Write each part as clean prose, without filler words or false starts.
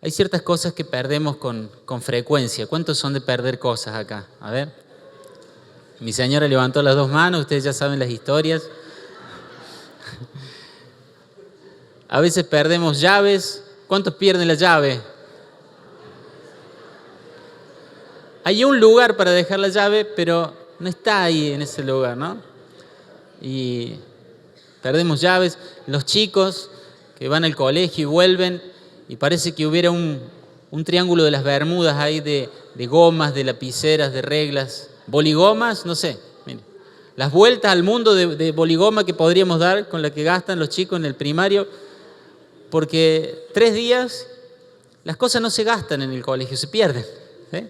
Hay ciertas cosas que perdemos con frecuencia. ¿Cuántos son de perder cosas acá? A ver. Mi señora levantó las dos manos, ustedes ya saben las historias. A veces perdemos llaves. ¿Cuántos pierden la llave? Hay un lugar para dejar la llave, pero no está ahí en ese lugar, ¿no? Y perdemos llaves. Los chicos que van al colegio y vuelven, y parece que hubiera un triángulo de las Bermudas ahí de gomas, de lapiceras, de reglas, boligomas, no sé. Miren, las vueltas al mundo de boligoma que podríamos dar con la que gastan los chicos en el primario, porque 3 días las cosas no se gastan en el colegio, se pierden, ¿sí?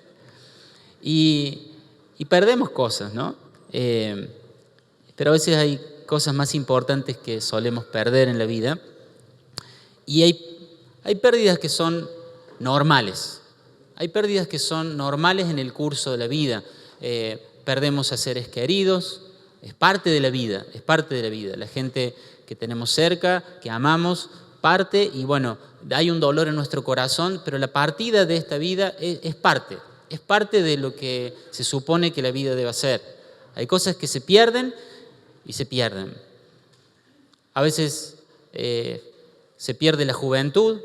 Y perdemos cosas, ¿no? Pero a veces hay cosas más importantes que solemos perder en la vida. Y hay pérdidas que son normales. Hay pérdidas que son normales en el curso de la vida. Perdemos a seres queridos, es parte de la vida, es parte de la vida. La gente que tenemos cerca, que amamos, parte y bueno, hay un dolor en nuestro corazón, pero la partida de esta vida es parte de lo que se supone que la vida debe ser. Hay cosas que se pierden y se pierden. A veces se pierde la juventud.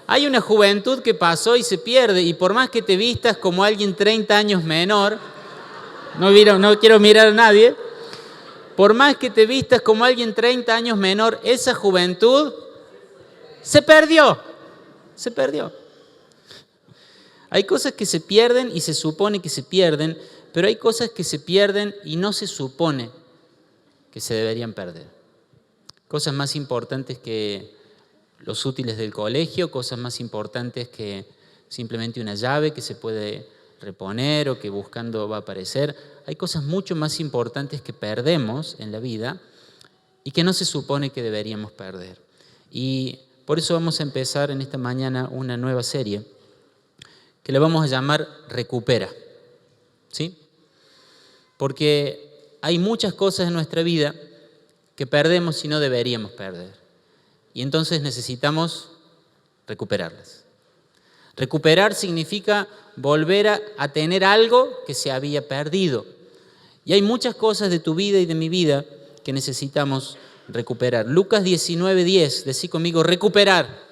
Hay una juventud que pasó y se pierde, y por más que te vistas como alguien 30 años menor, no quiero mirar a nadie, por más que te vistas como alguien 30 años menor, esa juventud se perdió. Hay cosas que se pierden y se supone que se pierden, pero hay cosas que se pierden y no se supone que se deberían perder. Cosas más importantes que los útiles del colegio, cosas más importantes que simplemente una llave que se puede reponer o que buscando va a aparecer. Hay cosas mucho más importantes que perdemos en la vida y que no se supone que deberíamos perder. Y por eso vamos a empezar en esta mañana una nueva serie que la vamos a llamar Recupera, ¿sí? Porque hay muchas cosas en nuestra vida que perdemos y no deberíamos perder. Y entonces necesitamos recuperarlas. Recuperar significa volver a tener algo que se había perdido. Y hay muchas cosas de tu vida y de mi vida que necesitamos recuperar. Lucas 19:10, decí conmigo, recuperar.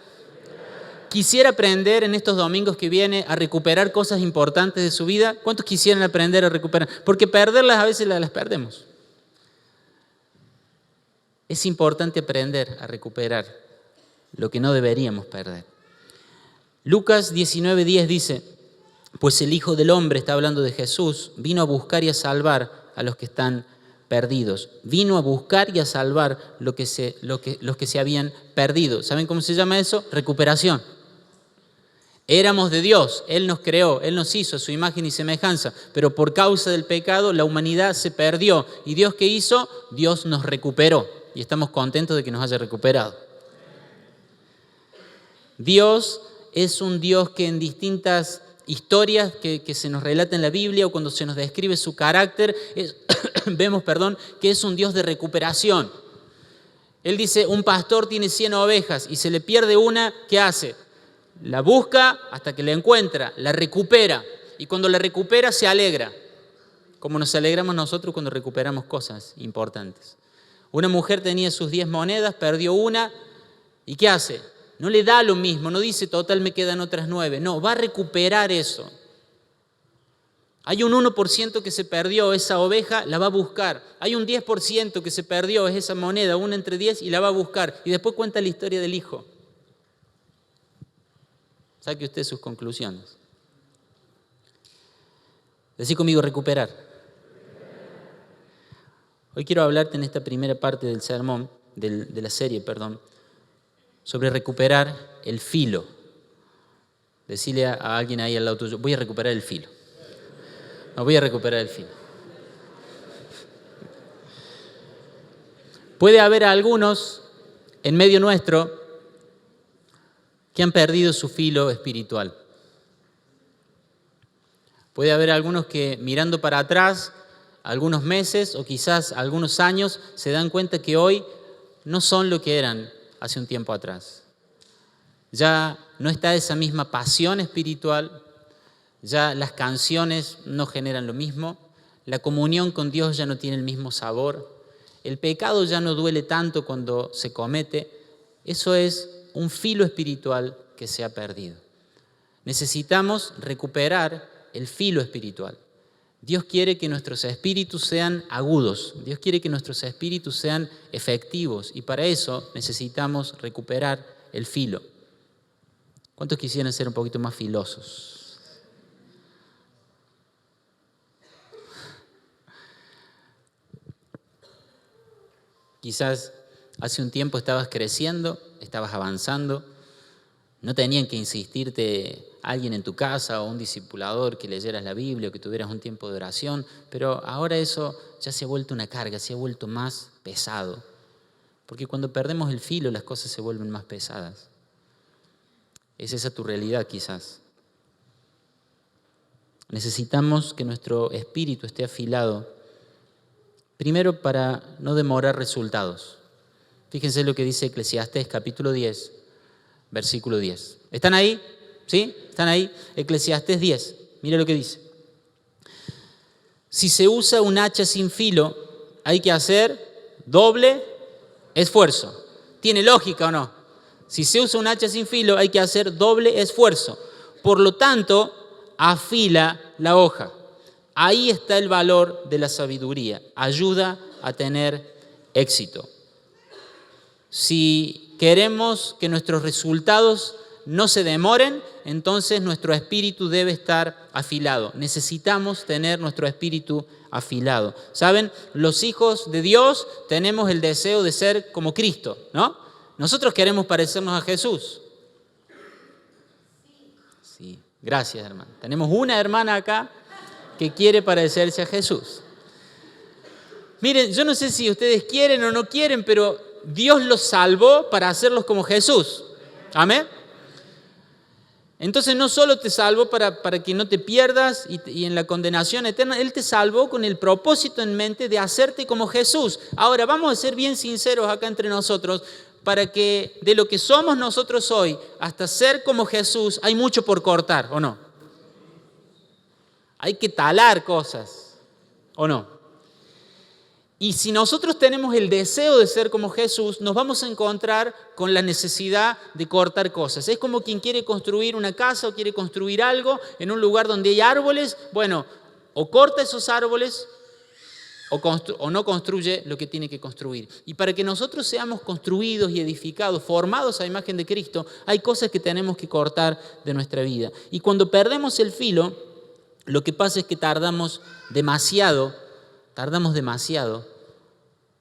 ¿Quisiera aprender en estos domingos que viene a recuperar cosas importantes de su vida? ¿Cuántos quisieran aprender a recuperar? Porque perderlas a veces las perdemos. Es importante aprender a recuperar lo que no deberíamos perder. Lucas 19:10 dice, pues el Hijo del Hombre, está hablando de Jesús, vino a buscar y a salvar a los que están perdidos. Vino a buscar y a salvar los que se habían perdido. ¿Saben cómo se llama eso? Recuperación. Éramos de Dios, Él nos creó, Él nos hizo a su imagen y semejanza, pero por causa del pecado la humanidad se perdió. ¿Y Dios qué hizo? Dios nos recuperó y estamos contentos de que nos haya recuperado. Dios es un Dios que en distintas historias que se nos relata en la Biblia o cuando se nos describe su carácter, vemos que es un Dios de recuperación. Él dice, un pastor tiene 100 ovejas y se le pierde una, ¿qué hace? La busca hasta que la encuentra, la recupera y cuando la recupera se alegra, como nos alegramos nosotros cuando recuperamos cosas importantes. Una mujer tenía sus 10 monedas, perdió una y ¿qué hace? No le da lo mismo, no dice total me quedan otras 9, no, va a recuperar eso. Hay un 1% que se perdió, esa oveja la va a buscar. Hay un 10% que se perdió, es esa moneda, una entre 10 y la va a buscar. Y después cuenta la historia del hijo. Saque usted sus conclusiones. Decí conmigo recuperar. Hoy quiero hablarte en esta primera parte del sermón, de la serie, sobre recuperar el filo. Decirle a alguien ahí al lado tuyo, voy a recuperar el filo. No, voy a recuperar el filo. Puede haber algunos en medio nuestro que han perdido su filo espiritual. Puede haber algunos que mirando para atrás, algunos meses o quizás algunos años, se dan cuenta que hoy no son lo que eran hace un tiempo atrás. Ya no está esa misma pasión espiritual, ya las canciones no generan lo mismo, la comunión con Dios ya no tiene el mismo sabor, el pecado ya no duele tanto cuando se comete. Eso es un filo espiritual que se ha perdido. Necesitamos recuperar el filo espiritual. Dios quiere que nuestros espíritus sean agudos, Dios quiere que nuestros espíritus sean efectivos y para eso necesitamos recuperar el filo. ¿Cuántos quisieran ser un poquito más filosos? Quizás hace un tiempo estabas creciendo, estabas avanzando, no tenían que insistirte alguien en tu casa o un discipulador que leyeras la Biblia o que tuvieras un tiempo de oración, pero ahora eso ya se ha vuelto una carga, se ha vuelto más pesado, porque cuando perdemos el filo las cosas se vuelven más pesadas. ¿Es esa tu realidad quizás? Necesitamos que nuestro espíritu esté afilado, primero para no demorar resultados. Fíjense lo que dice Eclesiastés capítulo 10, versículo 10. ¿Están ahí? ¿Sí? ¿Están ahí? Eclesiastés 10. Mira lo que dice. Si se usa un hacha sin filo, hay que hacer doble esfuerzo. ¿Tiene lógica o no? Si se usa un hacha sin filo, hay que hacer doble esfuerzo. Por lo tanto, afila la hoja. Ahí está el valor de la sabiduría. Ayuda a tener éxito. Si queremos que nuestros resultados no se demoren, entonces nuestro espíritu debe estar afilado. Necesitamos tener nuestro espíritu afilado. ¿Saben? Los hijos de Dios tenemos el deseo de ser como Cristo, ¿no? Nosotros queremos parecernos a Jesús. Sí, gracias, hermana. Tenemos una hermana acá que quiere parecerse a Jesús. Miren, yo no sé si ustedes quieren o no quieren, pero Dios los salvó para hacerlos como Jesús. Amén. Entonces no solo te salvó para que no te pierdas y en la condenación eterna, Él te salvó con el propósito en mente de hacerte como Jesús. Ahora vamos a ser bien sinceros acá entre nosotros, para que de lo que somos nosotros hoy hasta ser como Jesús hay mucho por cortar, ¿o no? Hay que talar cosas, ¿o no? Y si nosotros tenemos el deseo de ser como Jesús, nos vamos a encontrar con la necesidad de cortar cosas. Es como quien quiere construir una casa o quiere construir algo en un lugar donde hay árboles. Bueno, o corta esos árboles o no construye lo que tiene que construir. Y para que nosotros seamos construidos y edificados, formados a imagen de Cristo, hay cosas que tenemos que cortar de nuestra vida. Y cuando perdemos el filo, lo que pasa es que tardamos demasiado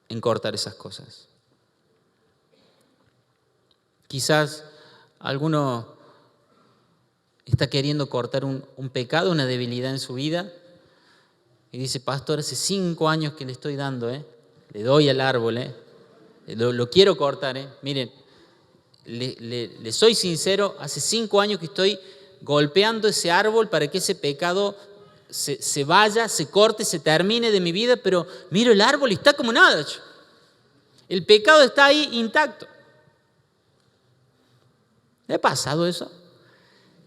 en cortar esas cosas. Quizás alguno está queriendo cortar un pecado, una debilidad en su vida, y dice: pastor, hace 5 años que le estoy dando, le doy al árbol, lo quiero cortar. Miren, le soy sincero, hace 5 años que estoy golpeando ese árbol para que ese pecado se vaya, se corte, se termine de mi vida, pero miro el árbol y está como nada. El pecado está ahí intacto. ¿Le ha pasado eso?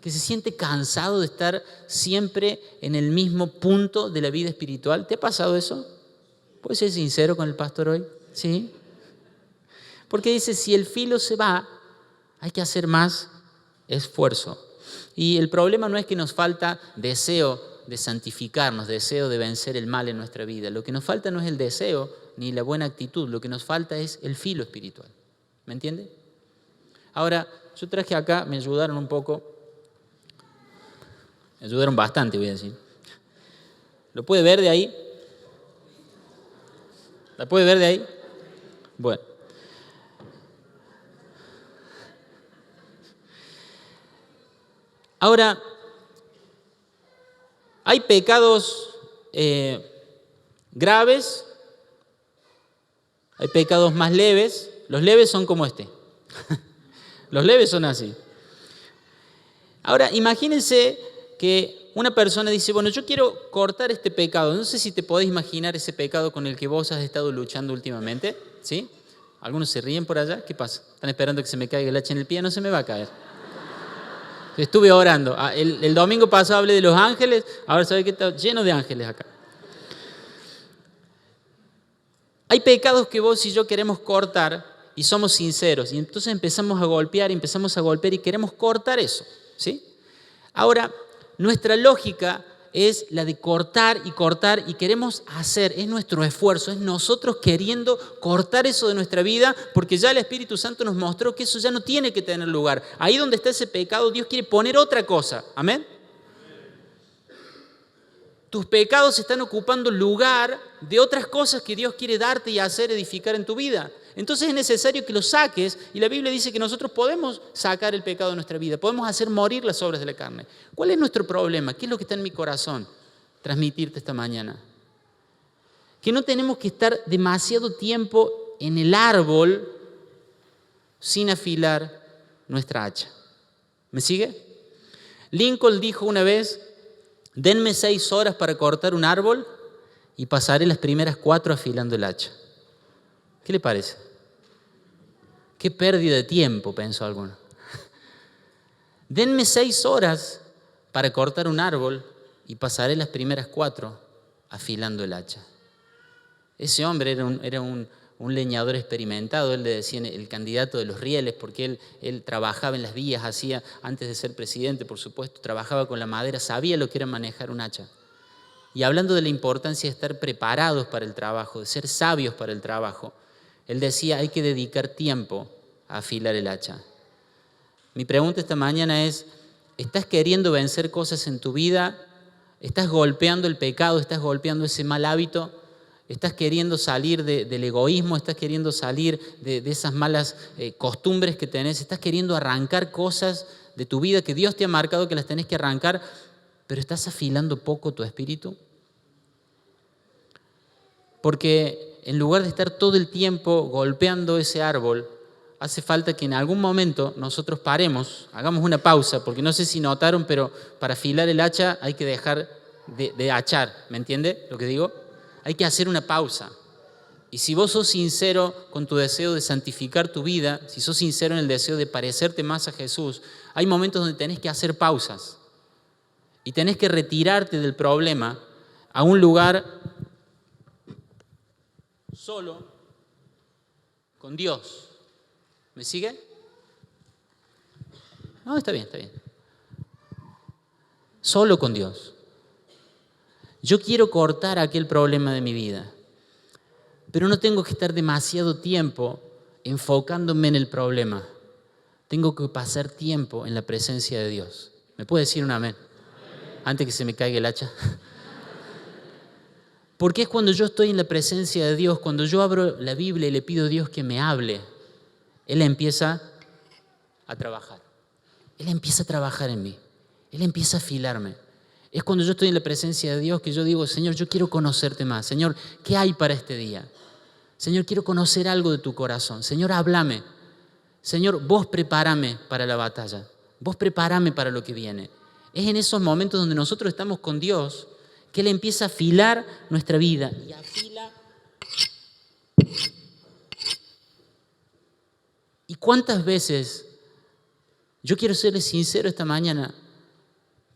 Que se siente cansado de estar siempre en el mismo punto de la vida espiritual. ¿Te ha pasado eso? ¿Puedes ser sincero con el pastor hoy? Sí. Porque dice, si el filo se va, hay que hacer más esfuerzo. Y el problema no es que nos falta deseo de santificarnos, deseo de vencer el mal en nuestra vida. Lo que nos falta no es el deseo ni la buena actitud, lo que nos falta es el filo espiritual. ¿Me entiende? Ahora, yo traje acá, me ayudaron un poco. Me ayudaron bastante, voy a decir. ¿Lo puede ver de ahí? ¿La puede ver de ahí? Bueno. Ahora, hay pecados graves, hay pecados más leves. Los leves son como este. Los leves son así. Ahora, imagínense que una persona dice, bueno, yo quiero cortar este pecado. No sé si te podés imaginar ese pecado con el que vos has estado luchando últimamente, ¿sí? ¿Algunos se ríen por allá? ¿Qué pasa? ¿Están esperando que se me caiga el hacha en el pie? No se me va a caer. Estuve orando. El domingo pasado hablé de los ángeles, ahora sabe que está lleno de ángeles acá. Hay pecados que vos y yo queremos cortar y somos sinceros. Y entonces empezamos a golpear y queremos cortar eso, ¿sí? Ahora, nuestra lógica es la de cortar y queremos hacer, es nuestro esfuerzo, es nosotros queriendo cortar eso de nuestra vida, porque ya el Espíritu Santo nos mostró que eso ya no tiene que tener lugar. Ahí donde está ese pecado, Dios quiere poner otra cosa. ¿Amén? Tus pecados están ocupando lugar de otras cosas que Dios quiere darte y hacer edificar en tu vida. Entonces es necesario que lo saques, y la Biblia dice que nosotros podemos sacar el pecado de nuestra vida, podemos hacer morir las obras de la carne. ¿Cuál es nuestro problema? ¿Qué es lo que está en mi corazón? Transmitirte esta mañana. Que no tenemos que estar demasiado tiempo en el árbol sin afilar nuestra hacha. ¿Me sigue? Lincoln dijo una vez: denme 6 horas para cortar un árbol y pasaré las primeras 4 afilando el hacha. ¿Qué le parece? Qué pérdida de tiempo, pensó alguno. Denme 6 horas para cortar un árbol y pasaré las primeras 4 afilando el hacha. Ese hombre era un leñador experimentado, él le decían el candidato de los rieles, porque él trabajaba en las vías, antes de ser presidente, por supuesto, trabajaba con la madera, sabía lo que era manejar un hacha. Y hablando de la importancia de estar preparados para el trabajo, de ser sabios para el trabajo, él decía: hay que dedicar tiempo a afilar el hacha. Mi pregunta esta mañana es: ¿estás queriendo vencer cosas en tu vida? ¿Estás golpeando el pecado? ¿Estás golpeando ese mal hábito? ¿Estás queriendo salir del egoísmo? ¿Estás queriendo salir de esas malas costumbres que tenés? ¿Estás queriendo arrancar cosas de tu vida que Dios te ha marcado que las tenés que arrancar, pero estás afilando poco tu espíritu? Porque en lugar de estar todo el tiempo golpeando ese árbol, hace falta que en algún momento nosotros paremos, hagamos una pausa, porque no sé si notaron, pero para afilar el hacha hay que dejar de hachar, ¿me entiende lo que digo? Hay que hacer una pausa. Y si vos sos sincero con tu deseo de santificar tu vida, si sos sincero en el deseo de parecerte más a Jesús, hay momentos donde tenés que hacer pausas y tenés que retirarte del problema a un lugar solo con Dios. ¿Me sigue? No, está bien, está bien. Solo con Dios. Yo quiero cortar aquel problema de mi vida, pero no tengo que estar demasiado tiempo enfocándome en el problema. Tengo que pasar tiempo en la presencia de Dios. ¿Me puede decir un amén? Antes que se me caiga el hacha. Porque es cuando yo estoy en la presencia de Dios, cuando yo abro la Biblia y le pido a Dios que me hable, Él empieza a trabajar. Él empieza a trabajar en mí. Él empieza a afilarme. Es cuando yo estoy en la presencia de Dios que yo digo: Señor, yo quiero conocerte más. Señor, ¿qué hay para este día? Señor, quiero conocer algo de tu corazón. Señor, háblame. Señor, vos prepárame para la batalla. Vos prepárame para lo que viene. Es en esos momentos donde nosotros estamos con Dios que Él empieza a afilar nuestra vida. Y afila. ¿Y cuántas veces, yo quiero serles sincero esta mañana,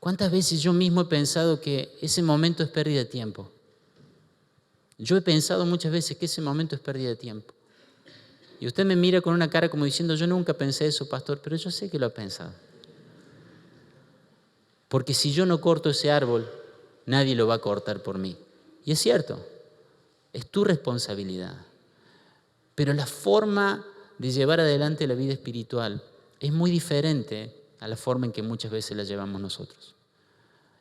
cuántas veces yo mismo he pensado que ese momento es pérdida de tiempo? Yo he pensado muchas veces que ese momento es pérdida de tiempo. Y usted me mira con una cara como diciendo: yo nunca pensé eso, pastor, pero yo sé que lo ha pensado. Porque si yo no corto ese árbol, nadie lo va a cortar por mí. Y es cierto, es tu responsabilidad. Pero la forma de llevar adelante la vida espiritual es muy diferente a la forma en que muchas veces la llevamos nosotros.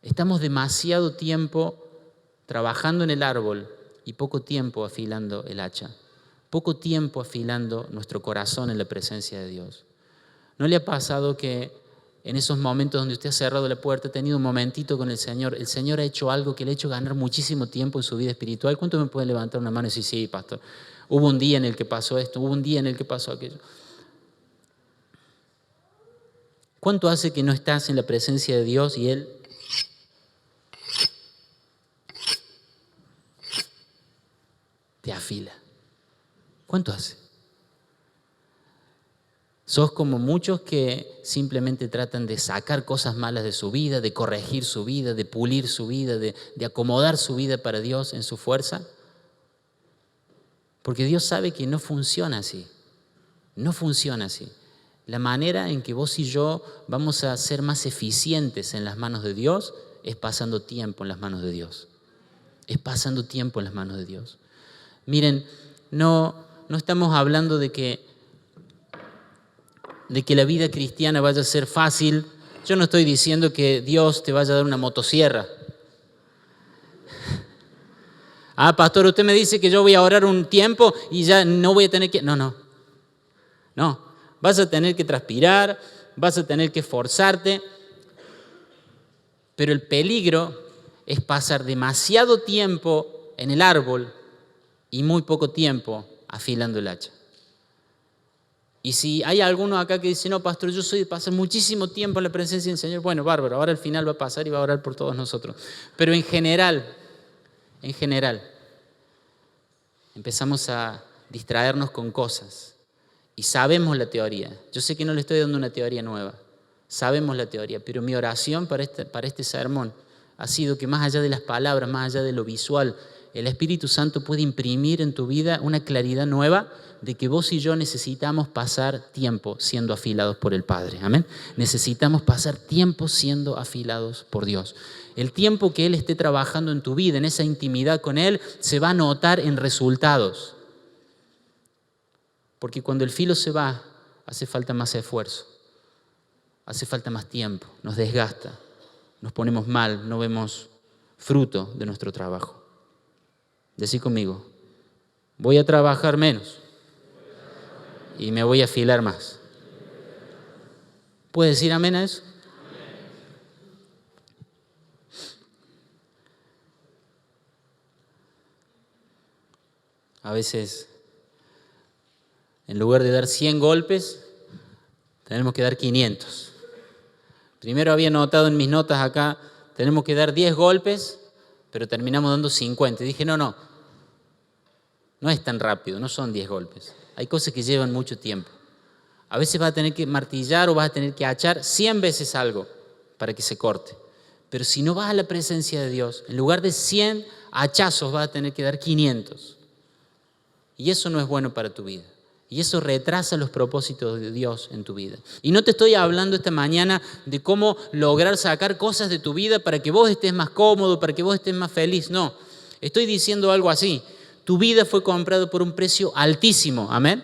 Estamos demasiado tiempo trabajando en el árbol y poco tiempo afilando el hacha, poco tiempo afilando nuestro corazón en la presencia de Dios. ¿No le ha pasado que en esos momentos donde usted ha cerrado la puerta, ha tenido un momentito con el Señor ha hecho algo que le ha hecho ganar muchísimo tiempo en su vida espiritual? ¿Cuántos me pueden levantar una mano y decir: sí, pastor, hubo un día en el que pasó esto, hubo un día en el que pasó aquello? ¿Cuánto hace que no estás en la presencia de Dios y Él te afila? ¿Cuánto hace? Sos como muchos que simplemente tratan de sacar cosas malas de su vida, de corregir su vida, de pulir su vida, de acomodar su vida para Dios en su fuerza. Porque Dios sabe que no funciona así. No funciona así. La manera en que vos y yo vamos a ser más eficientes en las manos de Dios es pasando tiempo en las manos de Dios. Es pasando tiempo en las manos de Dios. Miren, no estamos hablando de que la vida cristiana vaya a ser fácil. Yo no estoy diciendo que Dios te vaya a dar una motosierra. Pastor, usted me dice que yo voy a orar un tiempo y ya no voy a tener que... No. Vas a tener que transpirar, vas a tener que esforzarte, pero el peligro es pasar demasiado tiempo en el árbol y muy poco tiempo afilando el hacha. Y si hay alguno acá que dice, no, pastor, yo soy de pasar muchísimo tiempo en la presencia del Señor, bueno, bárbaro, ahora al final va a pasar y va a orar por todos nosotros. Pero en general, empezamos a distraernos con cosas y sabemos la teoría. Yo sé que no le estoy dando una teoría nueva, sabemos la teoría, pero mi oración para este sermón ha sido que más allá de las palabras, más allá de lo visual, el Espíritu Santo puede imprimir en tu vida una claridad nueva de que vos y yo necesitamos pasar tiempo siendo afilados por el Padre. Amén. Necesitamos pasar tiempo siendo afilados por Dios. El tiempo que Él esté trabajando en tu vida, en esa intimidad con Él, se va a notar en resultados. Porque cuando el filo se va, hace falta más esfuerzo, hace falta más tiempo, nos desgasta, nos ponemos mal, no vemos fruto de nuestro trabajo. Decí conmigo, voy a trabajar menos y me voy a afilar más. ¿Puedes decir amén a eso? A veces, en lugar de dar 100 golpes, tenemos que dar 500. Primero había notado en mis notas acá, tenemos que dar 10 golpes, pero terminamos dando 50. Y dije, no es tan rápido, no son 10 golpes. Hay cosas que llevan mucho tiempo. A veces vas a tener que martillar o vas a tener que hachar 100 veces algo para que se corte. Pero si no vas a la presencia de Dios, en lugar de 100 hachazos vas a tener que dar 500. Y eso no es bueno para tu vida. Y eso retrasa los propósitos de Dios en tu vida. Y no te estoy hablando esta mañana de cómo lograr sacar cosas de tu vida para que vos estés más cómodo, para que vos estés más feliz. No, estoy diciendo algo así. Tu vida fue comprada por un precio altísimo. Amén.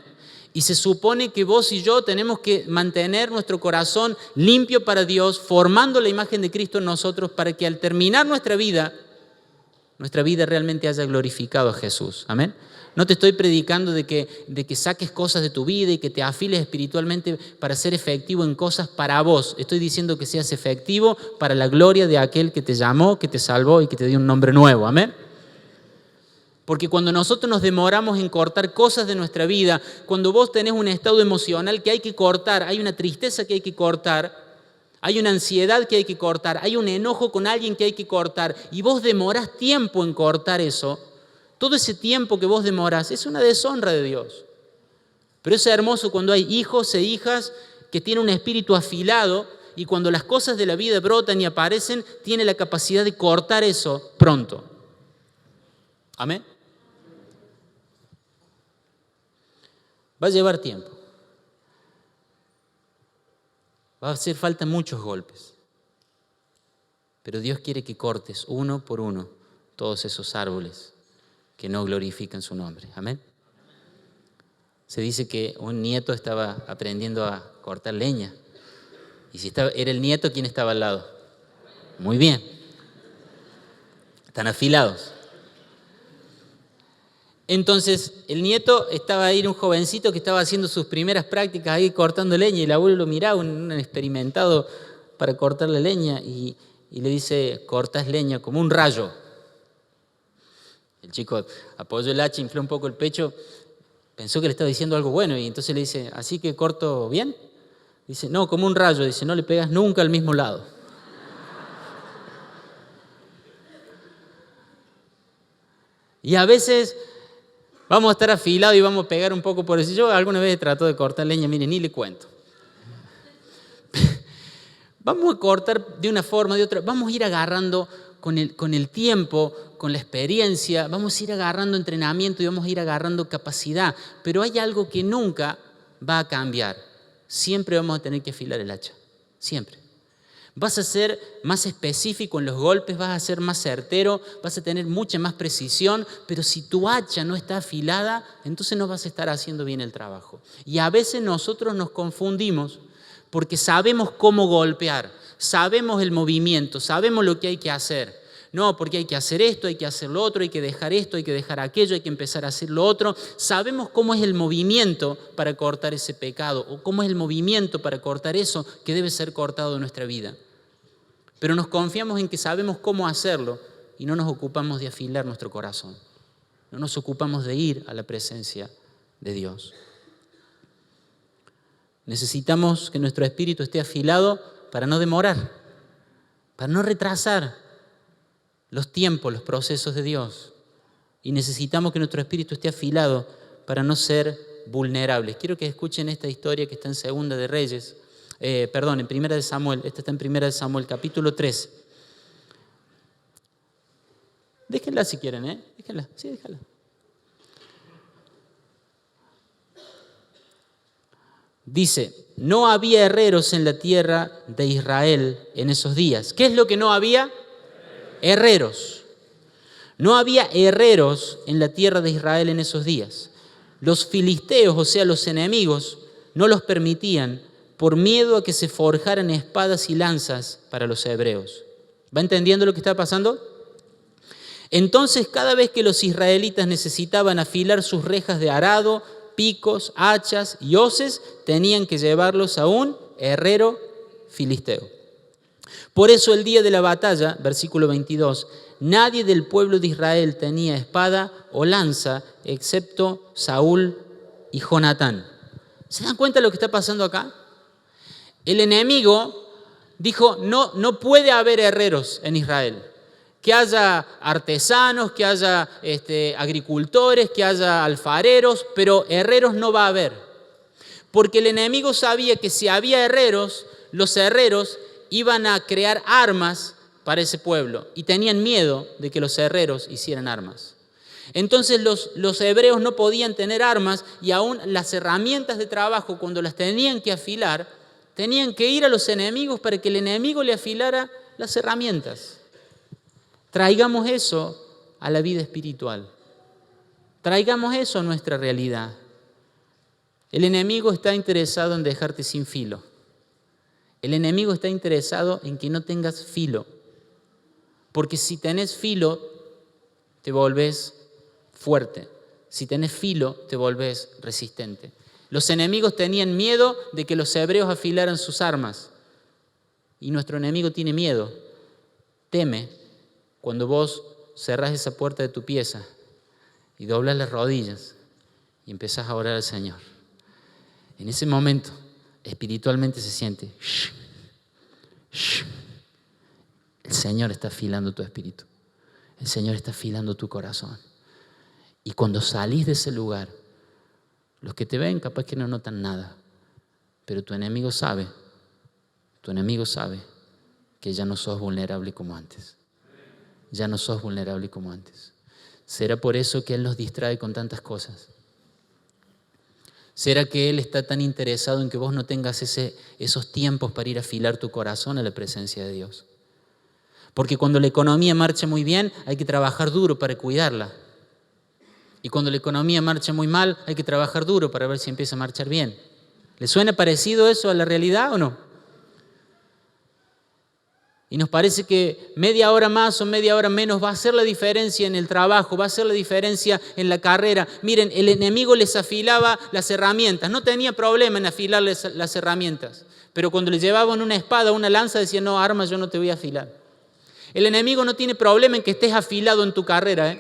Y se supone que vos y yo tenemos que mantener nuestro corazón limpio para Dios, formando la imagen de Cristo en nosotros para que al terminar nuestra vida realmente haya glorificado a Jesús. Amén. No te estoy predicando de que saques cosas de tu vida y que te afiles espiritualmente para ser efectivo en cosas para vos. Estoy diciendo que seas efectivo para la gloria de aquel que te llamó, que te salvó y que te dio un nombre nuevo. Amén. Porque cuando nosotros nos demoramos en cortar cosas de nuestra vida, cuando vos tenés un estado emocional que hay que cortar, hay una tristeza que hay que cortar, hay una ansiedad que hay que cortar, hay un enojo con alguien que hay que cortar, y vos demorás tiempo en cortar eso, todo ese tiempo que vos demorás es una deshonra de Dios. Pero es hermoso cuando hay hijos e hijas que tienen un espíritu afilado y cuando las cosas de la vida brotan y aparecen, tiene la capacidad de cortar eso pronto. Amén. Va a llevar tiempo. Va a hacer falta muchos golpes. Pero Dios quiere que cortes uno por uno todos esos árboles que no glorifican su nombre. Amén. Se dice que un nieto estaba aprendiendo a cortar leña. Y si era el nieto, ¿quién estaba al lado? Muy bien. Están afilados. Entonces, el nieto estaba ahí, un jovencito que estaba haciendo sus primeras prácticas ahí cortando leña, y el abuelo lo miraba, un experimentado para cortar la leña, y le dice, cortas leña como un rayo. El chico apoyó el hacha, infló un poco el pecho, pensó que le estaba diciendo algo bueno, y entonces le dice, ¿así que corto bien? Dice, no, como un rayo. Dice, no le pegas nunca al mismo lado. Y a veces vamos a estar afilados y vamos a pegar un poco por eso. Yo alguna vez trato de cortar leña, mire, ni le cuento. Vamos a cortar de una forma, de otra. Vamos a ir agarrando con el tiempo, con la experiencia, vamos a ir agarrando entrenamiento y vamos a ir agarrando capacidad. Pero hay algo que nunca va a cambiar. Siempre vamos a tener que afilar el hacha. Siempre. Vas a ser más específico en los golpes, vas a ser más certero, vas a tener mucha más precisión, pero si tu hacha no está afilada, entonces no vas a estar haciendo bien el trabajo. Y a veces nosotros nos confundimos porque sabemos cómo golpear, sabemos el movimiento, sabemos lo que hay que hacer. No, porque hay que hacer esto, hay que hacer lo otro, hay que dejar esto, hay que dejar aquello, hay que empezar a hacer lo otro. Sabemos cómo es el movimiento para cortar ese pecado o cómo es el movimiento para cortar eso que debe ser cortado de nuestra vida. Pero nos confiamos en que sabemos cómo hacerlo y no nos ocupamos de afilar nuestro corazón. No nos ocupamos de ir a la presencia de Dios. Necesitamos que nuestro espíritu esté afilado para no demorar, para no retrasar los tiempos, los procesos de Dios. Y necesitamos que nuestro espíritu esté afilado para no ser vulnerables. Quiero que escuchen esta historia que está en Segunda de Reyes. En Primera de Samuel. Esta está en Primera de Samuel, capítulo 3. Déjenla si quieren, ¿eh? Déjenla, sí, déjala. Dice, no había herreros en la tierra de Israel en esos días. ¿Qué es lo que no había? Herreros. No había herreros en la tierra de Israel en esos días. Los filisteos, o sea, los enemigos, no los permitían por miedo a que se forjaran espadas y lanzas para los hebreos. ¿Va entendiendo lo que está pasando? Entonces, cada vez que los israelitas necesitaban afilar sus rejas de arado, picos, hachas y hoces, tenían que llevarlos a un herrero filisteo. Por eso el día de la batalla, versículo 22, nadie del pueblo de Israel tenía espada o lanza, excepto Saúl y Jonatán. ¿Se dan cuenta de lo que está pasando acá? El enemigo dijo, no puede haber herreros en Israel. Que haya artesanos, que haya agricultores, que haya alfareros, pero herreros no va a haber. Porque el enemigo sabía que si había herreros, los herreros iban a crear armas para ese pueblo y tenían miedo de que los herreros hicieran armas. Entonces los hebreos no podían tener armas y aún las herramientas de trabajo, cuando las tenían que afilar, tenían que ir a los enemigos para que el enemigo le afilara las herramientas. Traigamos eso a la vida espiritual. Traigamos eso a nuestra realidad. El enemigo está interesado en dejarte sin filo. El enemigo está interesado en que no tengas filo. Porque si tenés filo, te volvés fuerte. Si tenés filo, te volvés resistente. Los enemigos tenían miedo de que los hebreos afilaran sus armas. Y nuestro enemigo tiene miedo, teme cuando vos cerrás esa puerta de tu pieza y doblas las rodillas y empezás a orar al Señor. En ese momento, espiritualmente se siente, el Señor está afilando tu espíritu. El Señor está afilando tu corazón. Y cuando salís de ese lugar, los que te ven capaz que no notan nada, pero tu enemigo sabe que ya no sos vulnerable como antes. Ya no sos vulnerable como antes. ¿Será por eso que Él nos distrae con tantas cosas? ¿Será que Él está tan interesado en que vos no tengas esos tiempos para ir a afilar tu corazón a la presencia de Dios? Porque cuando la economía marcha muy bien, hay que trabajar duro para cuidarla. Y cuando la economía marcha muy mal, hay que trabajar duro para ver si empieza a marchar bien. ¿Le suena parecido eso a la realidad o no? Y nos parece que media hora más o media hora menos va a hacer la diferencia en el trabajo, va a hacer la diferencia en la carrera. Miren, el enemigo les afilaba las herramientas, no tenía problema en afilarles las herramientas. Pero cuando le llevaban una espada o una lanza, decían, no, armas yo no te voy a afilar. El enemigo no tiene problema en que estés afilado en tu carrera,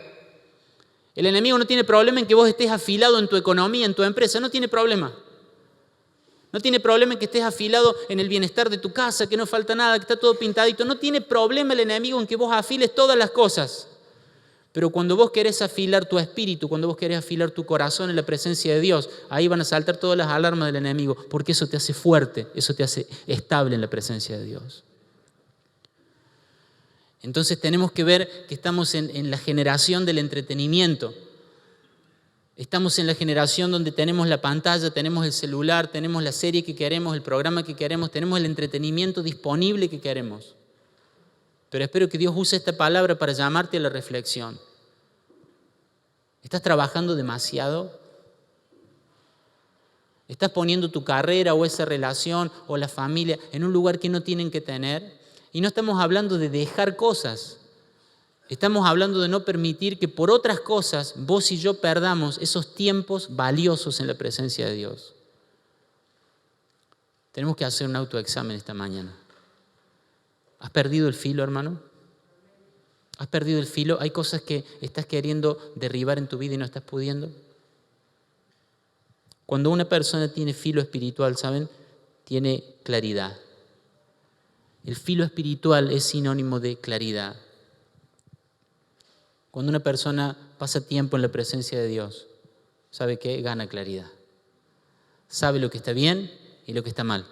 El enemigo no tiene problema en que vos estés afilado en tu economía, en tu empresa, no tiene problema. No tiene problema en que estés afilado en el bienestar de tu casa, que no falta nada, que está todo pintadito. No tiene problema el enemigo en que vos afiles todas las cosas. Pero cuando vos querés afilar tu espíritu, cuando vos querés afilar tu corazón en la presencia de Dios, ahí van a saltar todas las alarmas del enemigo, porque eso te hace fuerte, eso te hace estable en la presencia de Dios. Entonces tenemos que ver que estamos en la generación del entretenimiento. Estamos en la generación donde tenemos la pantalla, tenemos el celular, tenemos la serie que queremos, el programa que queremos, tenemos el entretenimiento disponible que queremos. Pero espero que Dios use esta palabra para llamarte a la reflexión. ¿Estás trabajando demasiado? ¿Estás poniendo tu carrera o esa relación o la familia en un lugar que no tienen que tener? Y no estamos hablando de dejar cosas. Estamos hablando de no permitir que por otras cosas vos y yo perdamos esos tiempos valiosos en la presencia de Dios. Tenemos que hacer un autoexamen esta mañana. ¿Has perdido el filo, hermano? ¿Has perdido el filo? ¿Hay cosas que estás queriendo derribar en tu vida y no estás pudiendo? Cuando una persona tiene filo espiritual, ¿saben? Tiene claridad. El filo espiritual es sinónimo de claridad. Cuando una persona pasa tiempo en la presencia de Dios, ¿sabe qué? Gana claridad. Sabe lo que está bien y lo que está mal.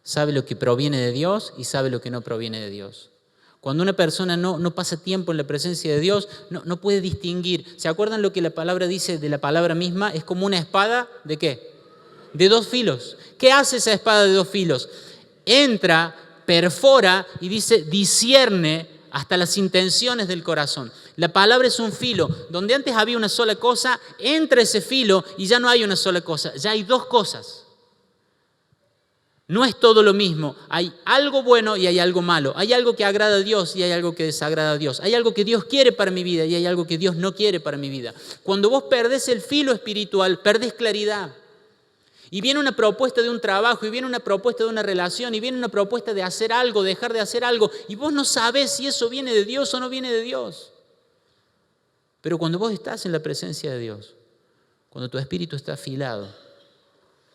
Sabe lo que proviene de Dios y sabe lo que no proviene de Dios. Cuando una persona no pasa tiempo en la presencia de Dios, no puede distinguir. ¿Se acuerdan lo que la palabra dice de la palabra misma? Es como una espada, ¿de qué? De 2 filos. ¿Qué hace esa espada de 2 filos? Entra, perfora y dice, discierne hasta las intenciones del corazón. La palabra es un filo. Donde antes había una sola cosa, entra ese filo y ya no hay una sola cosa. Ya hay 2 cosas. No es todo lo mismo. Hay algo bueno y hay algo malo. Hay algo que agrada a Dios y hay algo que desagrada a Dios. Hay algo que Dios quiere para mi vida y hay algo que Dios no quiere para mi vida. Cuando vos perdés el filo espiritual, perdés claridad. Y viene una propuesta de un trabajo, y viene una propuesta de una relación, y viene una propuesta de hacer algo, dejar de hacer algo, y vos no sabés si eso viene de Dios o no viene de Dios. Pero cuando vos estás en la presencia de Dios, cuando tu espíritu está afilado,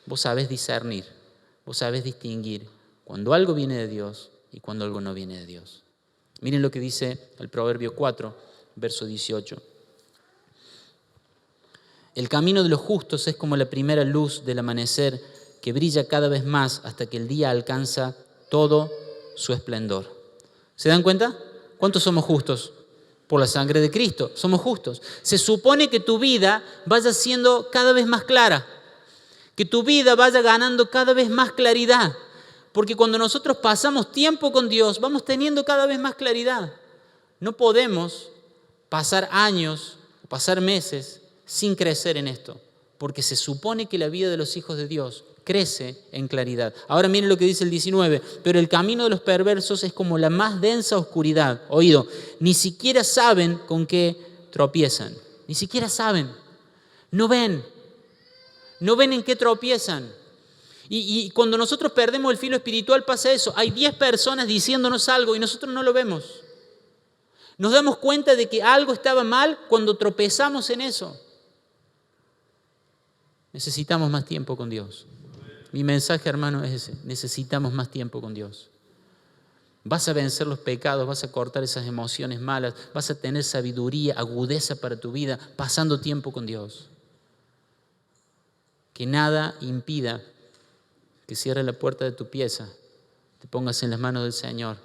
vos sabés discernir, vos sabés distinguir cuando algo viene de Dios y cuando algo no viene de Dios. Miren lo que dice el Proverbio 4, verso 18. El camino de los justos es como la primera luz del amanecer que brilla cada vez más hasta que el día alcanza todo su esplendor. ¿Se dan cuenta? ¿Cuántos somos justos? Por la sangre de Cristo, somos justos. Se supone que tu vida vaya siendo cada vez más clara, que tu vida vaya ganando cada vez más claridad, porque cuando nosotros pasamos tiempo con Dios, vamos teniendo cada vez más claridad. No podemos pasar años, pasar meses sin crecer en esto, porque se supone que la vida de los hijos de Dios crece en claridad. Ahora miren lo que dice el 19, pero el camino de los perversos es como la más densa oscuridad. Oído, ni siquiera saben con qué tropiezan, ni siquiera saben, no ven en qué tropiezan. Y cuando nosotros perdemos el filo espiritual pasa eso, hay 10 personas diciéndonos algo y nosotros no lo vemos. Nos damos cuenta de que algo estaba mal cuando tropezamos en eso. Necesitamos más tiempo con Dios. Mi mensaje, hermano, es ese. Necesitamos más tiempo con Dios. Vas a vencer los pecados, vas a cortar esas emociones malas, vas a tener sabiduría, agudeza para tu vida, pasando tiempo con Dios. Que nada impida que cierres la puerta de tu pieza, te pongas en las manos del Señor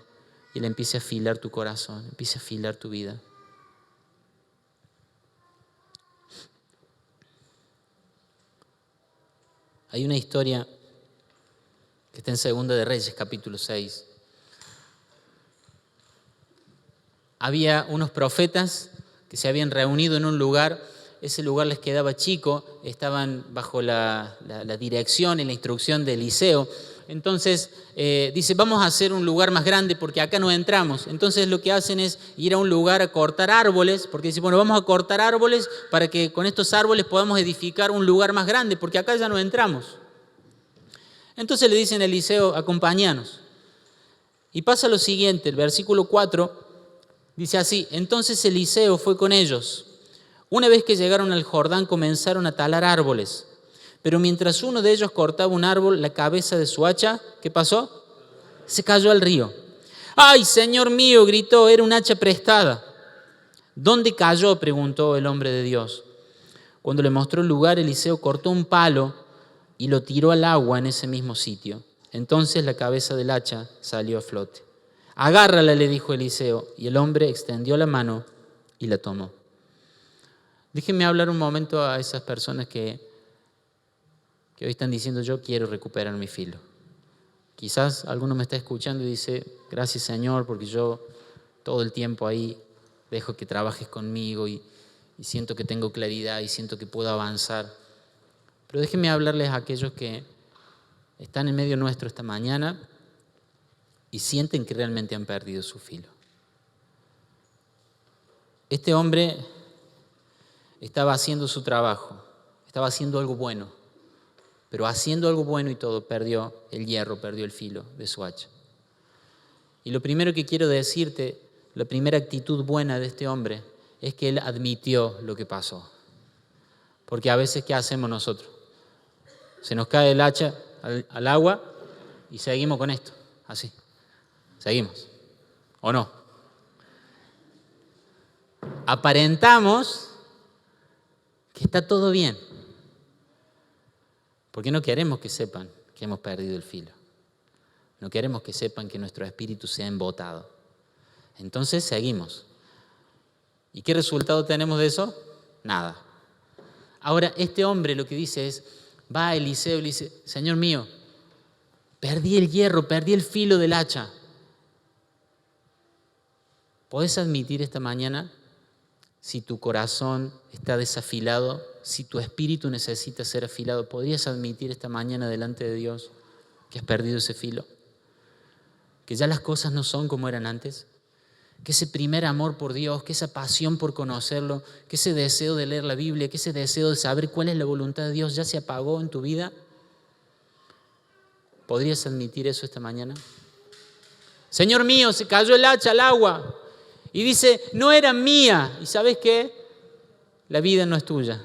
y le empiece a afilar tu corazón, empiece a afilar tu vida. Hay una historia que está en Segunda de Reyes, capítulo 6. Había unos profetas que se habían reunido en un lugar, ese lugar les quedaba chico, estaban bajo la dirección y la instrucción de Eliseo. Entonces dice, vamos a hacer un lugar más grande porque acá no entramos. Entonces lo que hacen es ir a un lugar a cortar árboles, porque dice, bueno, vamos a cortar árboles para que con estos árboles podamos edificar un lugar más grande, porque acá ya no entramos. Entonces le dicen a Eliseo, acompáñanos. Y pasa lo siguiente, el versículo 4 dice así, entonces Eliseo fue con ellos. Una vez que llegaron al Jordán comenzaron a talar árboles. Pero mientras uno de ellos cortaba un árbol, la cabeza de su hacha, ¿qué pasó? Se cayó al río. ¡Ay, Señor mío!, gritó, era un hacha prestada. ¿Dónde cayó?, preguntó el hombre de Dios. Cuando le mostró el lugar, Eliseo cortó un palo y lo tiró al agua en ese mismo sitio. Entonces la cabeza del hacha salió a flote. Agárrala, le dijo Eliseo, y el hombre extendió la mano y la tomó. Déjenme hablar un momento a esas personas que hoy están diciendo: yo quiero recuperar mi filo. Quizás alguno me está escuchando y dice: gracias, Señor, porque yo todo el tiempo ahí dejo que trabajes conmigo y siento que tengo claridad y siento que puedo avanzar. Pero déjenme hablarles a aquellos que están en medio nuestro esta mañana y sienten que realmente han perdido su filo. Este hombre estaba haciendo su trabajo, estaba haciendo algo bueno, pero haciendo algo bueno y todo, perdió el hierro, perdió el filo de su hacha. Y lo primero que quiero decirte, la primera actitud buena de este hombre es que él admitió lo que pasó. Porque a veces, ¿qué hacemos nosotros? Se nos cae el hacha al agua y seguimos con esto, así. Seguimos, ¿o no? Aparentamos que está todo bien, porque no queremos que sepan que hemos perdido el filo. No queremos que sepan que nuestro espíritu se ha embotado. Entonces seguimos. ¿Y qué resultado tenemos de eso? Nada. Ahora, este hombre lo que dice es, va a Eliseo y le dice: Señor mío, perdí el hierro, perdí el filo del hacha. ¿Podés admitir esta mañana si tu corazón está desafilado, si tu espíritu necesita ser afilado? ¿Podrías admitir esta mañana delante de Dios que has perdido ese filo? Que ya las cosas no son como eran antes. Que ese primer amor por Dios, que esa pasión por conocerlo, que ese deseo de leer la Biblia, que ese deseo de saber cuál es la voluntad de Dios ya se apagó en tu vida. ¿Podrías admitir eso esta mañana? Señor mío, se cayó el hacha al agua. Y dice: no era mía. ¿Y sabes qué? La vida no es tuya.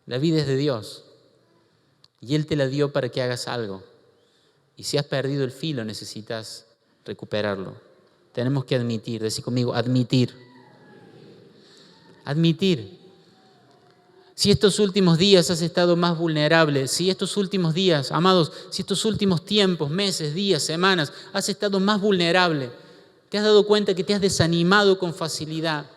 La vida es de Dios. Y Él te la dio para que hagas algo. Y si has perdido el filo, necesitas recuperarlo. Tenemos que admitir, decí conmigo, admitir. Admitir. Si estos últimos días has estado más vulnerable, si estos últimos días, amados, si estos últimos tiempos, meses, días, semanas, has estado más vulnerable, te has dado cuenta que te has desanimado con facilidad,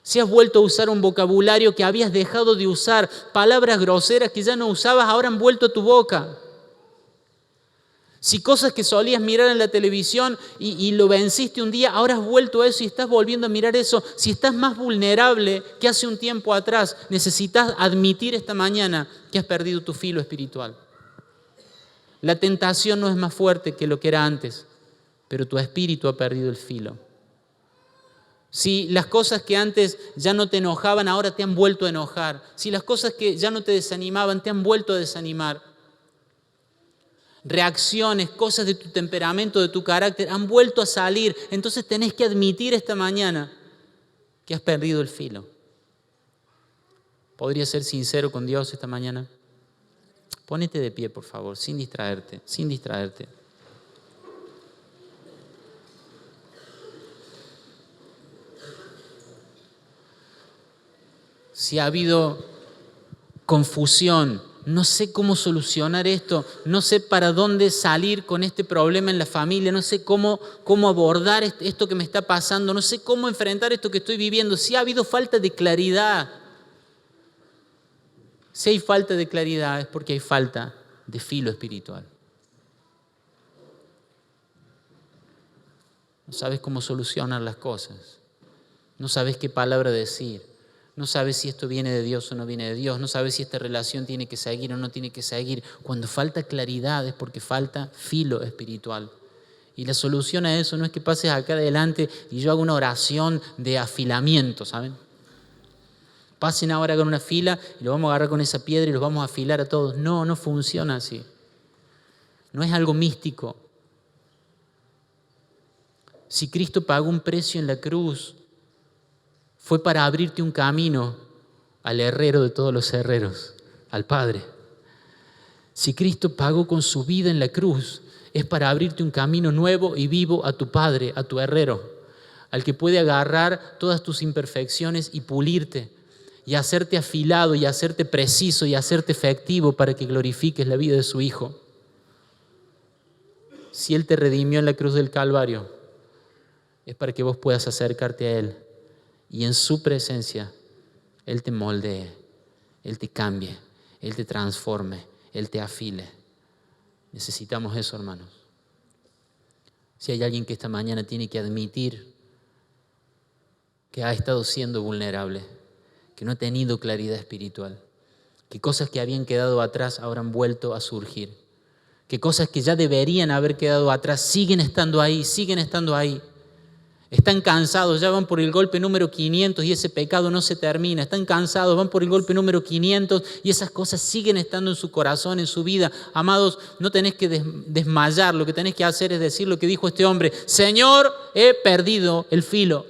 si has vuelto a usar un vocabulario que habías dejado de usar, palabras groseras que ya no usabas ahora han vuelto a tu boca. Si cosas que solías mirar en la televisión y lo venciste un día, ahora has vuelto a eso y estás volviendo a mirar eso. Si estás más vulnerable que hace un tiempo atrás, necesitas admitir esta mañana que has perdido tu filo espiritual. La tentación no es más fuerte que lo que era antes, pero tu espíritu ha perdido el filo. Si las cosas que antes ya no te enojaban, ahora te han vuelto a enojar. Si las cosas que ya no te desanimaban, te han vuelto a desanimar. Reacciones, cosas de tu temperamento, de tu carácter, han vuelto a salir. Entonces tenés que admitir esta mañana que has perdido el filo. ¿Podrías ser sincero con Dios esta mañana? Ponete de pie, por favor, sin distraerte, sin distraerte. Si ha habido confusión, no sé cómo solucionar esto, no sé para dónde salir con este problema en la familia, no sé cómo abordar esto que me está pasando, no sé cómo enfrentar esto que estoy viviendo. Si ha habido falta de claridad, si hay falta de claridad es porque hay falta de filo espiritual. No sabes cómo solucionar las cosas, no sabes qué palabra decir. No sabes si esto viene de Dios o no viene de Dios. No sabes si esta relación tiene que seguir o no tiene que seguir. Cuando falta claridad es porque falta filo espiritual. Y la solución a eso no es que pases acá adelante y yo haga una oración de afilamiento, ¿saben? Pasen ahora con una fila y lo vamos a agarrar con esa piedra y los vamos a afilar a todos. No, no funciona así. No es algo místico. Si Cristo pagó un precio en la cruz, fue para abrirte un camino al herrero de todos los herreros, al Padre. Si Cristo pagó con su vida en la cruz, es para abrirte un camino nuevo y vivo a tu Padre, a tu herrero, al que puede agarrar todas tus imperfecciones y pulirte, y hacerte afilado, y hacerte preciso, y hacerte efectivo para que glorifiques la vida de su Hijo. Si Él te redimió en la cruz del Calvario, es para que vos puedas acercarte a Él y en su presencia Él te moldee, Él te cambie, Él te transforme, Él te afile. Necesitamos eso, hermanos. Si hay alguien que esta mañana tiene que admitir que ha estado siendo vulnerable, que no ha tenido claridad espiritual, que cosas que habían quedado atrás ahora han vuelto a surgir, que cosas que ya deberían haber quedado atrás siguen estando ahí, Están cansados, ya van por el golpe número 500 y ese pecado no se termina. Están cansados, van por el golpe número 500 y esas cosas siguen estando en su corazón, en su vida. Amados, no tenés que desmayar, lo que tenés que hacer es decir lo que dijo este hombre: Señor, he perdido el filo.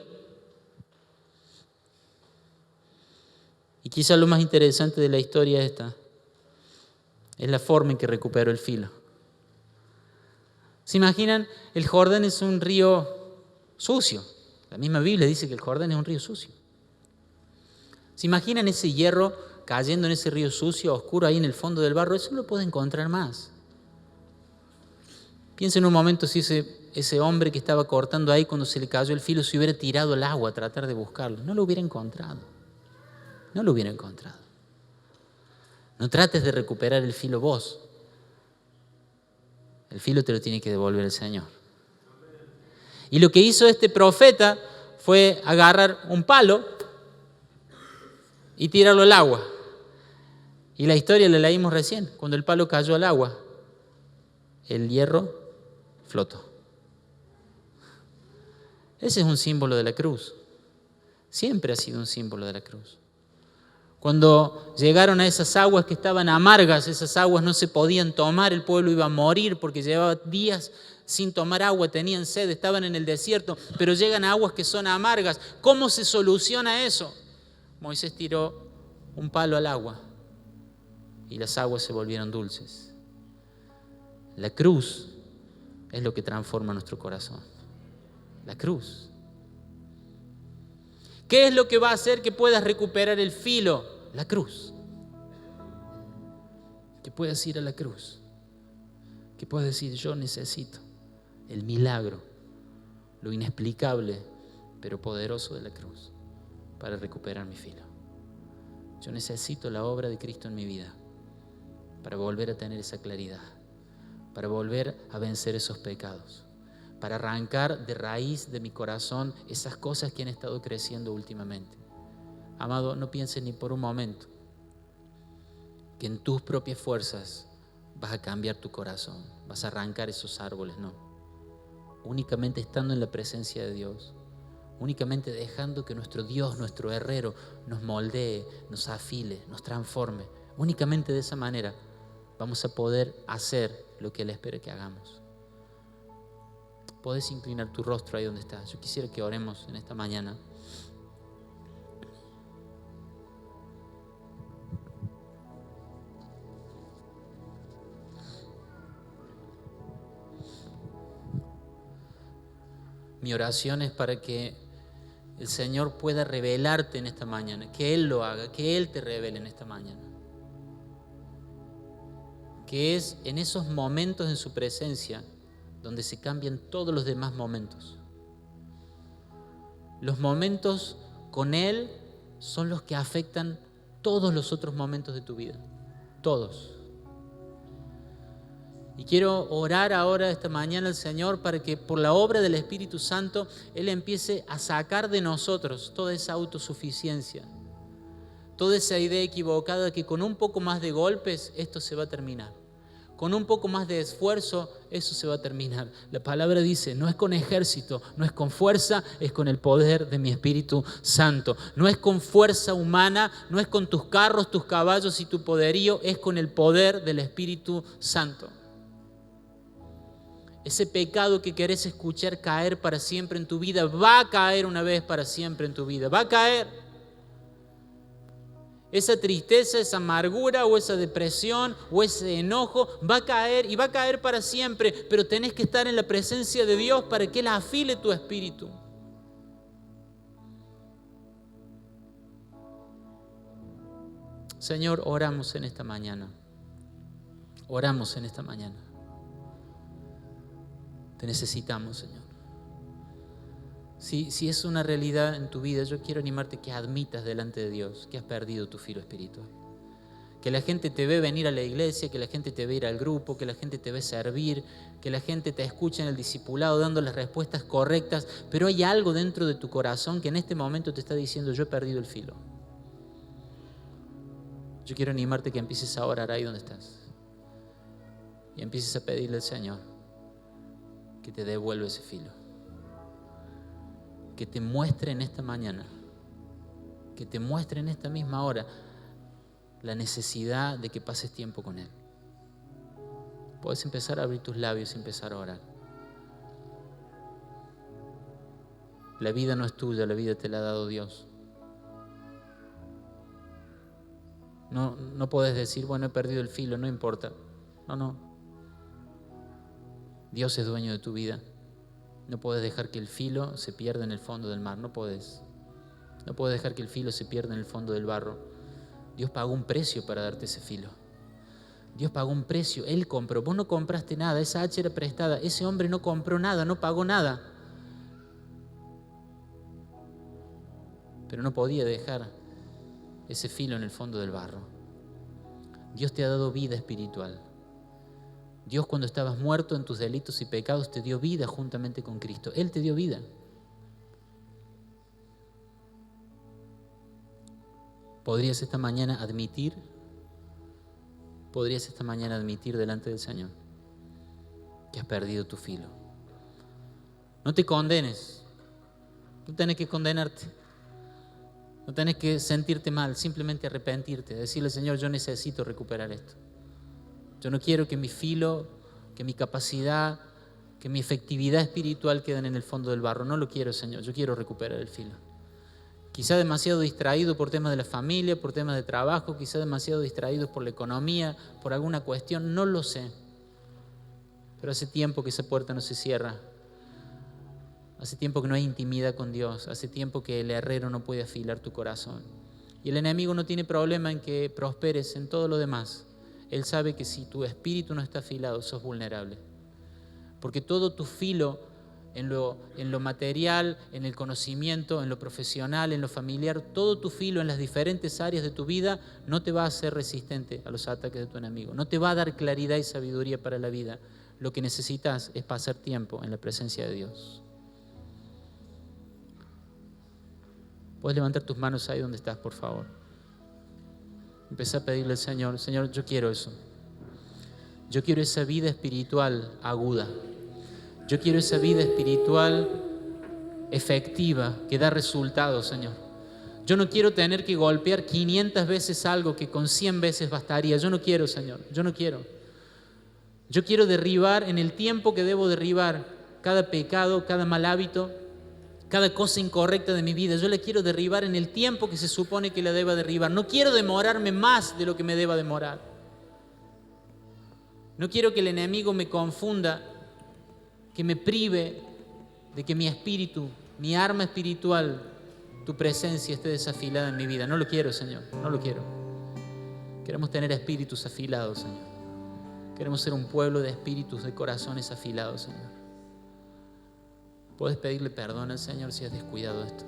Y quizá lo más interesante de la historia esta es la forma en que recuperó el filo. ¿Se imaginan? El Jordán es un río sucio. La misma Biblia dice que el Jordán es un río sucio. ¿Se imaginan ese hierro cayendo en ese río sucio, oscuro, ahí en el fondo del barro? Eso no lo puede encontrar más. Piensen un momento si ese hombre que estaba cortando ahí, cuando se le cayó el filo, se hubiera tirado al agua a tratar de buscarlo. No lo hubiera encontrado. No lo hubiera encontrado. No trates de recuperar el filo vos. El filo te lo tiene que devolver el Señor. Y lo que hizo este profeta fue agarrar un palo y tirarlo al agua. Y la historia la leímos recién. Cuando el palo cayó al agua, el hierro flotó. Ese es un símbolo de la cruz. Siempre ha sido un símbolo de la cruz. Cuando llegaron a esas aguas que estaban amargas, esas aguas no se podían tomar, el pueblo iba a morir porque llevaba días sin tomar agua, tenían sed, estaban en el desierto, pero llegan a aguas que son amargas. ¿Cómo se soluciona eso? Moisés tiró un palo al agua y las aguas se volvieron dulces. La cruz es lo que transforma nuestro corazón. La cruz. ¿Qué es lo que va a hacer que puedas recuperar el filo? La cruz. Que puedas ir a la cruz. Que puedas decir: yo necesito el milagro, lo inexplicable, pero poderoso de la cruz para recuperar mi filo. Yo necesito la obra de Cristo en mi vida para volver a tener esa claridad, para volver a vencer esos pecados, para arrancar de raíz de mi corazón esas cosas que han estado creciendo últimamente. Amado, no pienses ni por un momento que en tus propias fuerzas vas a cambiar tu corazón, vas a arrancar esos árboles, no. Únicamente estando en la presencia de Dios, únicamente dejando que nuestro Dios, nuestro herrero, nos moldee, nos afile, nos transforme. Únicamente de esa manera vamos a poder hacer lo que Él espera que hagamos. Podés inclinar tu rostro ahí donde estás. Yo quisiera que oremos en esta mañana. Mi oración es para que el Señor pueda revelarte en esta mañana, que Él lo haga, que Él te revele en esta mañana. Que es en esos momentos en su presencia donde se cambian todos los demás momentos. Los momentos con Él son los que afectan todos los otros momentos de tu vida. Todos. Y quiero orar ahora esta mañana al Señor para que por la obra del Espíritu Santo Él empiece a sacar de nosotros toda esa autosuficiencia, toda esa idea equivocada que con un poco más de golpes esto se va a terminar. Con un poco más de esfuerzo eso se va a terminar. La palabra dice: no es con ejército, no es con fuerza, es con el poder de mi Espíritu Santo. No es con fuerza humana, no es con tus carros, tus caballos y tu poderío, es con el poder del Espíritu Santo. Ese pecado que querés escuchar caer para siempre en tu vida, va a caer una vez para siempre en tu vida. Va a caer. Esa tristeza, esa amargura o esa depresión o ese enojo va a caer y va a caer para siempre. Pero tenés que estar en la presencia de Dios para que Él afile tu espíritu. Señor, oramos en esta mañana. Oramos en esta mañana. Te necesitamos, Señor. Si es una realidad en tu vida, yo quiero animarte que admitas delante de Dios que has perdido tu filo espiritual. Que la gente te ve venir a la iglesia, que la gente te ve ir al grupo, que la gente te ve servir, que la gente te escucha en el discipulado dando las respuestas correctas, pero hay algo dentro de tu corazón que en este momento te está diciendo: yo he perdido el filo. Yo quiero animarte que empieces a orar ahí donde estás y empieces a pedirle al Señor que te devuelva ese filo, que te muestre en esta mañana, que te muestre en esta misma hora la necesidad de que pases tiempo con Él. Puedes empezar a abrir tus labios y empezar a orar. La vida no es tuya, la vida te la ha dado Dios. No puedes decir, bueno, he perdido el filo, no importa. No. Dios es dueño de tu vida. No puedes dejar que el filo se pierda en el fondo del mar. No puedes dejar que el filo se pierda en el fondo del barro. Dios pagó un precio para darte ese filo. Dios pagó un precio, Él compró. Vos no compraste nada, esa hacha era prestada. Ese hombre no compró nada, no pagó nada. Pero no podía dejar ese filo en el fondo del barro. Dios te ha dado vida espiritual. Dios, cuando estabas muerto en tus delitos y pecados, te dio vida juntamente con Cristo. Él te dio vida. ¿Podrías esta mañana admitir delante del Señor que has perdido tu filo? No te condenes. No tenés que condenarte. No tenés que sentirte mal, simplemente arrepentirte, decirle: Señor, yo necesito recuperar esto. Yo no quiero que mi filo, que mi capacidad, que mi efectividad espiritual queden en el fondo del barro. No lo quiero, Señor. Yo quiero recuperar el filo. Quizá demasiado distraído por temas de la familia, por temas de trabajo, quizá demasiado distraído por la economía, por alguna cuestión, no lo sé. Pero hace tiempo que esa puerta no se cierra. Hace tiempo que no hay intimidad con Dios. Hace tiempo que el herrero no puede afilar tu corazón. Y el enemigo no tiene problema en que prosperes en todo lo demás. Él sabe que si tu espíritu no está afilado, sos vulnerable. Porque todo tu filo, en lo material, en el conocimiento, en lo profesional, en lo familiar, todo tu filo en las diferentes áreas de tu vida no te va a hacer resistente a los ataques de tu enemigo. No te va a dar claridad y sabiduría para la vida. Lo que necesitas es pasar tiempo en la presencia de Dios. Puedes levantar tus manos ahí donde estás, por favor. Empecé a pedirle al Señor: Señor, yo quiero eso. Yo quiero esa vida espiritual aguda. Yo quiero esa vida espiritual efectiva, que da resultados, Señor. Yo no quiero tener que golpear 500 veces algo que con 100 veces bastaría. Yo no quiero, Señor, yo no quiero. Yo quiero derribar en el tiempo que debo derribar cada pecado, cada mal hábito, cada cosa incorrecta de mi vida. Yo la quiero derribar en el tiempo que se supone que la deba derribar. No quiero demorarme más de lo que me deba demorar. No quiero que el enemigo me confunda, que me prive de que mi espíritu, mi arma espiritual, tu presencia esté desafilada en mi vida. No lo quiero, Señor, no lo quiero. Queremos tener espíritus afilados, Señor. Queremos ser un pueblo de espíritus, de corazones afilados, Señor. Puedes pedirle perdón al Señor si has descuidado esto.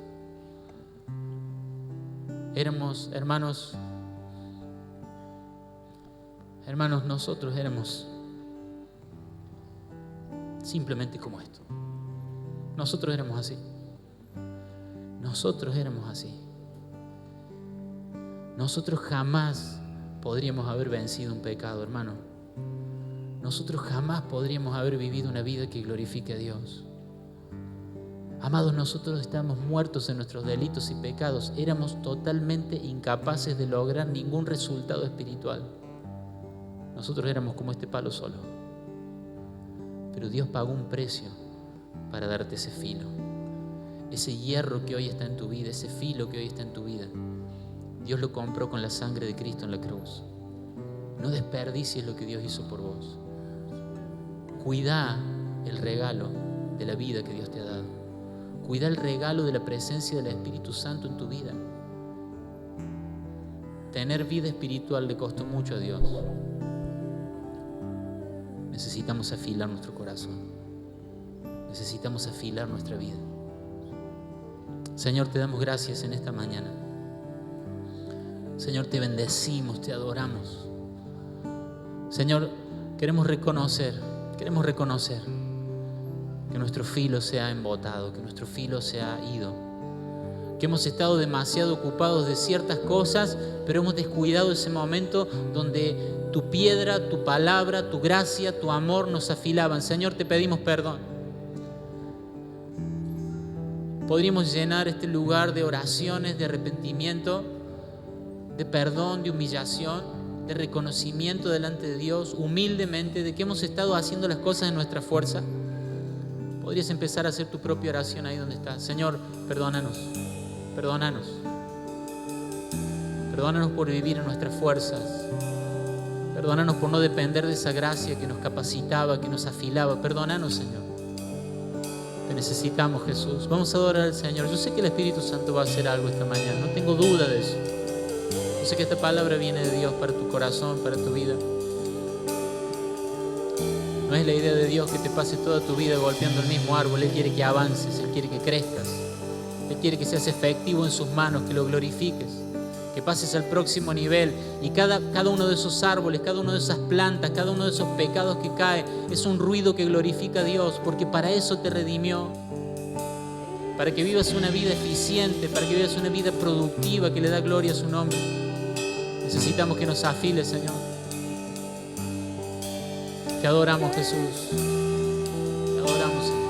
Hermanos, nosotros éramos simplemente como esto. Nosotros éramos así. Nosotros jamás podríamos haber vencido un pecado, hermano. Nosotros jamás podríamos haber vivido una vida que glorifique a Dios. Amados, nosotros estamos muertos en nuestros delitos y pecados. Éramos totalmente incapaces de lograr ningún resultado espiritual. Nosotros éramos como este palo solo. Pero Dios pagó un precio para darte ese filo. Ese hierro que hoy está en tu vida, ese filo que hoy está en tu vida. Dios lo compró con la sangre de Cristo en la cruz. No desperdicies lo que Dios hizo por vos. Cuida el regalo de la vida que Dios te ha dado. Cuida el regalo de la presencia del Espíritu Santo en tu vida. tener vida espiritual le costó mucho a Dios. Necesitamos afilar nuestro corazón. Necesitamos afilar nuestra vida. Señor, te damos gracias en esta mañana. Señor, te bendecimos, te adoramos. Señor, queremos reconocer que nuestro filo se ha embotado, que nuestro filo se ha ido, que hemos estado demasiado ocupados de ciertas cosas, pero hemos descuidado ese momento donde tu piedra, tu palabra, tu gracia, tu amor nos afilaban. Señor, te pedimos perdón. Podríamos llenar este lugar de oraciones, de arrepentimiento, de perdón, de humillación, de reconocimiento delante de Dios, humildemente, de que hemos estado haciendo las cosas en nuestra fuerza. Podrías empezar a hacer tu propia oración ahí donde estás. Señor, perdónanos. Perdónanos. Perdónanos por vivir en nuestras fuerzas. Perdónanos por no depender de esa gracia que nos capacitaba, que nos afilaba. Perdónanos, Señor. Te necesitamos, Jesús. Vamos a adorar al Señor. Yo sé que el Espíritu Santo va a hacer algo esta mañana. No tengo duda de eso. Yo sé que esta palabra viene de Dios para tu corazón, para tu vida. No es la idea de Dios que te pases toda tu vida golpeando el mismo árbol. Él quiere que avances, Él quiere que crezcas. Él quiere que seas efectivo en sus manos, que lo glorifiques, que pases al próximo nivel. Y cada uno de esos árboles, cada una de esas plantas, cada uno de esos pecados que cae, es un ruido que glorifica a Dios, porque para eso te redimió. Para que vivas una vida eficiente, para que vivas una vida productiva que le da gloria a su nombre. Necesitamos que nos afiles, Señor. Te adoramos, Jesús. Te adoramos, Señor.